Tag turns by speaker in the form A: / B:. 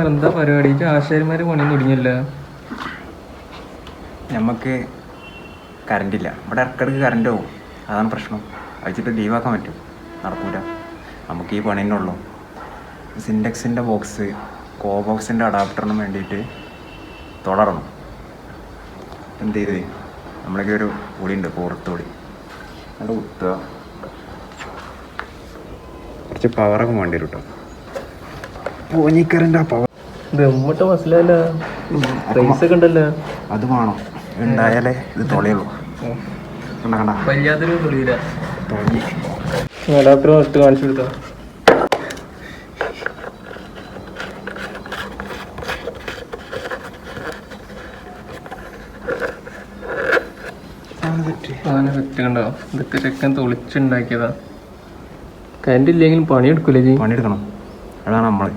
A: എന്താ പരിപാടി? ആശാരിമാര് പണിയൊന്നും തുടങ്ങിയില്ല.
B: നമുക്ക് കറണ്ടില്ല. ഇവിടെ ഇടയ്ക്കിടയ്ക്ക് കറണ്ട് പോകും. അതാണ് പ്രശ്നം. അയച്ചിട്ട് ലീവാക്കാൻ പറ്റും, നടക്കൂല. നമുക്ക് ഈ പണി തന്നെ ഉള്ളൂ. സിൻഡെക്സിൻ്റെ ബോക്സ് കോബോക്സിൻ്റെ അഡാപ്റ്ററിനും വേണ്ടിയിട്ട് തുടരണം. എന്ത് ചെയ്ത് നമ്മളൊക്കെ ഒരു പൊടിയുണ്ട്, പുറത്തോടി അവിടെ കുത്തുക. കുറച്ച് പവറൊക്കെ വേണ്ടി വരും കേട്ടോ. പോഞ്ഞിക്കറിൻ്റെ പവർ
A: മനസ്സിലായില്ല. പൈസ ഒക്കെ ഉണ്ടല്ലോ,
B: അത് വേണം. ഉണ്ടായാലേ ഇത് തുളയുള്ളൂ. കണ്ട കണ്ട
A: വല്ലാത്തൊരു തുളിയില്ല.
B: തുളഞ്ഞി
A: അഡാപ്റ്റർ ഇട്ട് കാണിച്ചു കൊടുത്താ കണ്ടോ? ഇതൊക്കെ ചെക്കൻ തൊളിച്ചുണ്ടാക്കിയതാ. കറണ്ട് ഇല്ലെങ്കിലും പണിയെടുക്കൂലേ?
B: പണിയെടുക്കണം. അതാണ് നമ്മൾ